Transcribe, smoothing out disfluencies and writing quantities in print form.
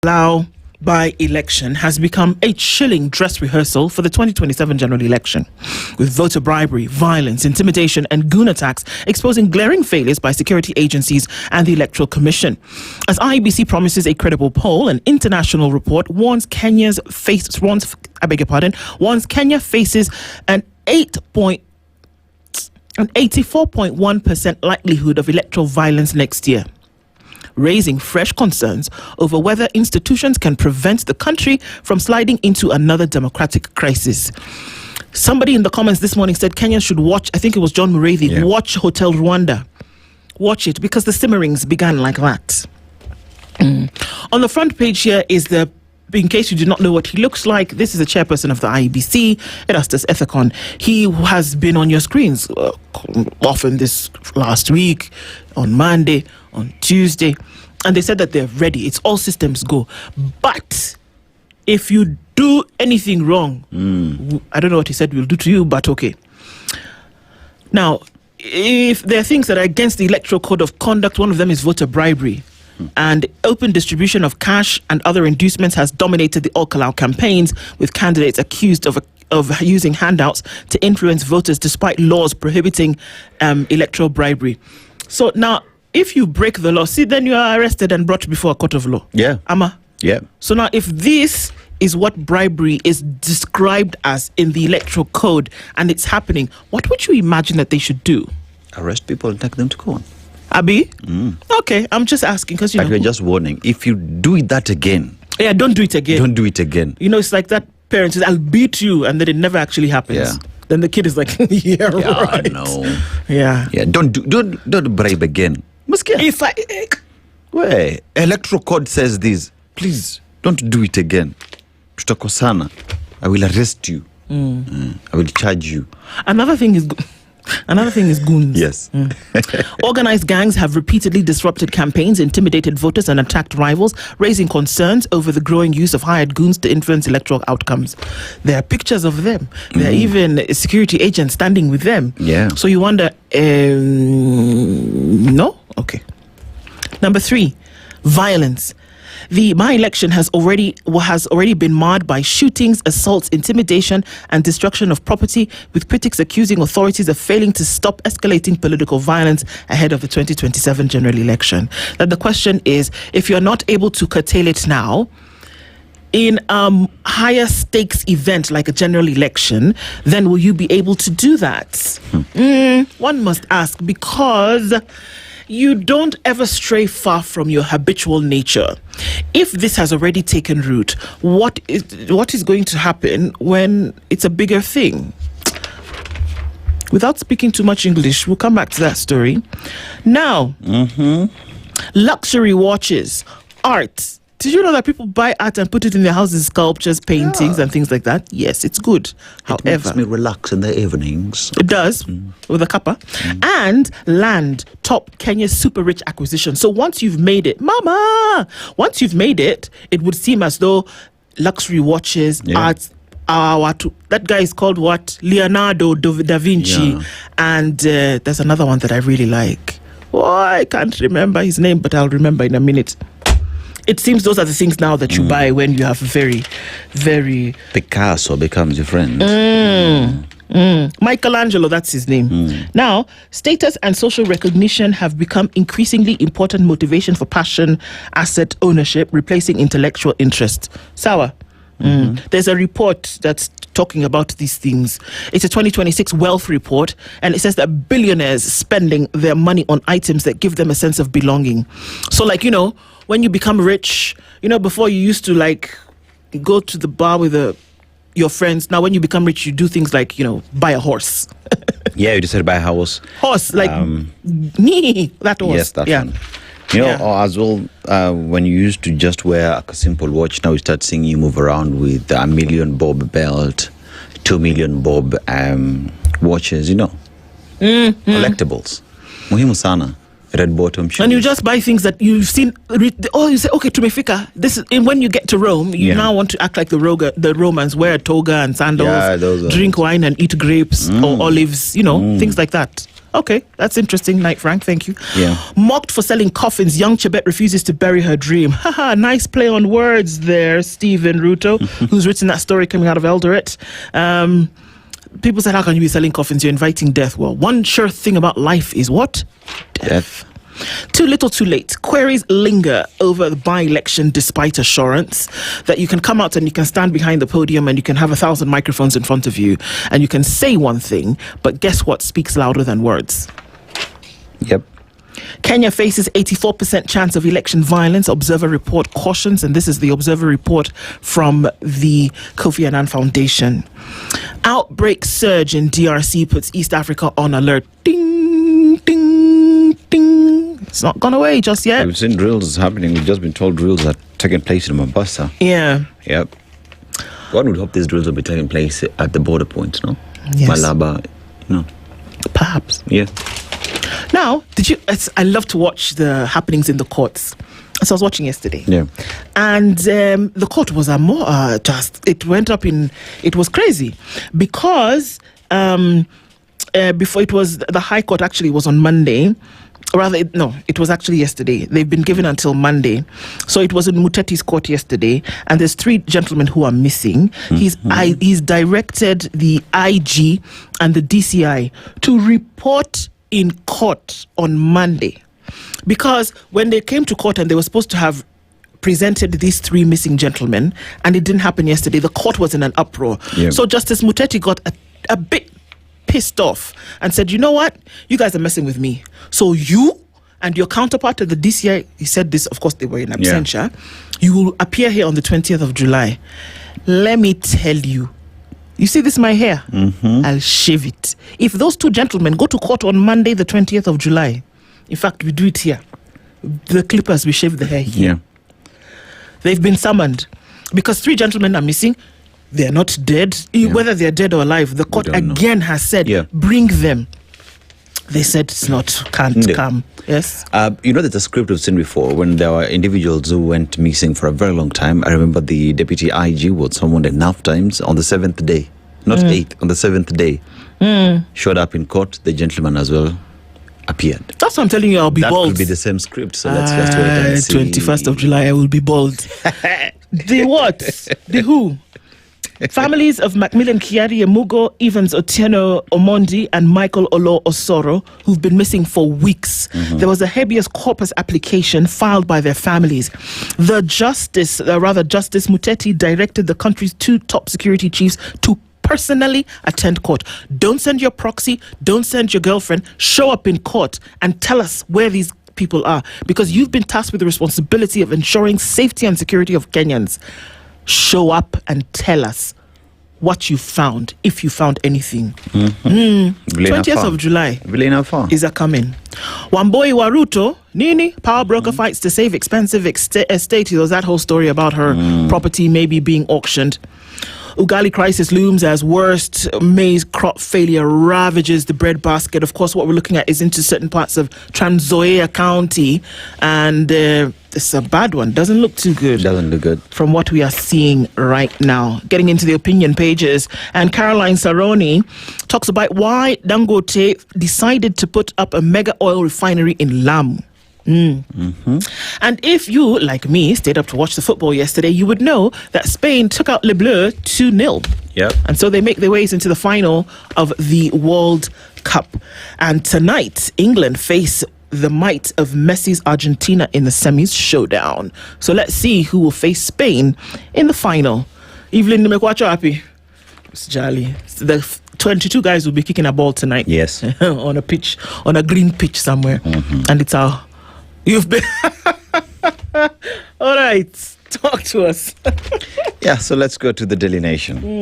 Downlaod by-election has become a chilling dress rehearsal for the 2027 general election, with voter bribery, violence, intimidation and goon attacks exposing glaring failures by security agencies and the Electoral Commission. As IEBC promises a credible poll, an international report warns Kenya faces an 84.1% likelihood of electoral violence next year, raising fresh concerns over whether institutions can prevent the country from sliding into another democratic crisis. Somebody in the comments this morning said Kenyans should watch, I think it was John Mureithi, watch Hotel Rwanda. Watch it, because the simmerings began like that. On the front page here is in case you do not know what he looks like, this is the chairperson of the IEBC, Erastus Ethekon. He has been on your screens often this last week, on Monday, on Tuesday, and they said that they're ready. It's all systems go. But if you do anything wrong, I don't know what he said we'll do to you, but okay. Now, if there are things that are against the Electoral Code of Conduct, one of them is voter bribery. And open distribution of cash and other inducements has dominated the All-Kalau campaigns, with candidates accused of using handouts to influence voters despite laws prohibiting electoral bribery. So now, if you break the law, then you are arrested and brought before a court of law. Yeah. Ama? Yeah. So now, if this is what bribery is described as in the Electoral Code and it's happening, what would you imagine that they should do? Arrest people and take them to court. Abi? Okay, I'm just asking because We're just warning. If you do that again. Yeah, don't do it again. Don't do it again. You know, it's like that parent says, I'll beat you, and then it never actually happens. Yeah. Then the kid is like, yeah, right. No. Yeah. Yeah, don't bribe again. If I... Wait, Electoral Code says this. Please, don't do it again. Tutakosana. I will arrest you. I will charge you. Another thing is goons. Yes. Organized gangs have repeatedly disrupted campaigns, intimidated voters and attacked rivals, raising concerns over the growing use of hired goons to influence electoral outcomes. There are pictures of them. There are even security agents standing with them. Yeah. So you wonder, no? Okay. Number 3, violence. The by-election has already been marred by shootings, assaults, intimidation, and destruction of property, with critics accusing authorities of failing to stop escalating political violence ahead of the 2027 general election. Now, the question is, if you're not able to curtail it now, in a higher stakes event like a general election, then will you be able to do that? One must ask, because you don't ever stray far from your habitual nature. If this has already taken root, what is going to happen when it's a bigger thing? Without speaking too much English, we'll come back to that story. Now, luxury watches, art. Did you know that people buy art and put it in their houses, sculptures, paintings, and things like that? Yes, it's good. It makes me relax in the evenings. It does, with a cuppa. And land, top Kenya's super rich acquisition. So once you've made it, once you've made it, it would seem as though luxury watches, art, that guy is called what? Leonardo da Vinci. Yeah. And there's another one that I really like. Oh, I can't remember his name, but I'll remember in a minute. It seems those are the things now that you buy when you have very, very... Picasso becomes your friend. Michelangelo, that's his name. Now, status and social recognition have become increasingly important motivation for passion, asset ownership, replacing intellectual interest. Sawa. There's a report that's talking about these things. It's a 2026 wealth report, and it says that billionaires spending their money on items that give them a sense of belonging. So, like, you know, when you become rich, you know, before you used to like go to the bar with your friends. Now, when you become rich, you do things like, you know, buy a horse. Yeah, you decided to buy a house. Horse, like that horse. Yes, that one. You know, as well, when you used to just wear a simple watch, now you start seeing you move around with a $1 million bob belt, 2 million bob watches, you know. Collectibles. Muhimu sana. Red bottom shoes. And you just buy things that you've seen. You say, okay, tumefika. This is, and when you get to Rome, you now want to act like the Romans, wear toga and sandals, drink wine and eat grapes or olives, you know, things like that. Okay, that's interesting, Knight Frank. Thank you. Yeah. Mocked for selling coffins, young Chebet refuses to bury her dream. Haha, nice play on words there, Stephen Ruto, who's written that story coming out of Eldoret. People said, how can you be selling coffins? You're inviting death. Well, one sure thing about life is what? Death. Too little, too late. Queries linger over the by-election despite assurance that you can come out and you can stand behind the podium and you can have 1,000 microphones in front of you and you can say one thing, but guess what speaks louder than words? Yep. Kenya faces 84% chance of election violence. Observer report cautions, and this is the Observer report from the Kofi Annan Foundation. Outbreak surge in DRC puts East Africa on alert. Ding, ding, ding. It's not gone away just yet. We've seen drills happening. We've just been told drills are taking place in Mombasa. Yeah. Yep. God would hope these drills will be taking place at the border points, no? Yes. Malaba, Perhaps. Yeah. Now, I love to watch the happenings in the courts. So I was watching yesterday. Yeah. And the court was it was crazy because before it was, the High Court actually was on Monday. It was actually yesterday. They've been given until Monday. So it was in Muteti's court yesterday, and there's 3 gentlemen who are missing. He's directed the IG and the DCI to report in court on Monday. Because when they came to court and they were supposed to have presented these 3 missing gentlemen, and it didn't happen yesterday, the court was in an uproar. Yeah. So Justice Muteti got a bit pissed off and said, you know what? You guys are messing with me. So you and your counterpart at the DCI, he said this, of course they were in absentia, you will appear here on the 20th of July. Let me tell you, you see this my hair? I'll shave it. If those 2 gentlemen go to court on Monday, the 20th of July, in fact, we do it here. The clippers, we shave the hair here. Yeah. They've been summoned because 3 gentlemen are missing. They're not dead. Yeah. Whether they're dead or alive, the court again has said, bring them. They said can't come. Yes. There's a script we've seen before when there were individuals who went missing for a very long time. I remember the deputy IG was summoned enough times on the 7th day, not 8th, on the 7th day. Showed up in court, the gentleman as well appeared. That's what I'm telling you, I'll be bald. That could be the same script, so let's just wait and see. 21st of July, I will be bald. The what? The who? Families of Macmillan Kiari Emugo, Evans Otieno Omondi, and Michael Olo Osoro, who've been missing for weeks. There was a habeas corpus application filed by their families. Justice Muteti directed the country's 2 top security chiefs to personally attend court. Don't send your proxy, don't send your girlfriend, show up in court and tell us where these people are, because you've been tasked with the responsibility of ensuring safety and security of Kenyans. Show up and tell us what you found, if you found anything. 20th of July is a coming. Wamboi Waruto, Nini, power broker fights to save expensive estate. There was that whole story about her property maybe being auctioned. Ugali crisis looms as worst maize crop failure ravages the breadbasket. Of course, what we're looking at is into certain parts of Trans Nzoia County, and it's a bad one. Doesn't look too good. Doesn't look good. From what we are seeing right now. Getting into the opinion pages, and Caroline Saroni talks about why Dangote decided to put up a mega oil refinery in Lamu. And if you, like me, stayed up to watch the football yesterday, you would know that Spain took out Le Bleu 2-0. Yep. And so they make their ways into the final of the World Cup. And tonight, England face the might of Messi's Argentina in the semis showdown. So let's see who will face Spain in the final. Evelyn, Nimekwacho happy? It's jolly. The 22 guys will be kicking a ball tonight. Yes. On a pitch, on a green pitch somewhere. And it's our... You've been... All right. Talk to us. Yeah, so let's go to the Daily Nation.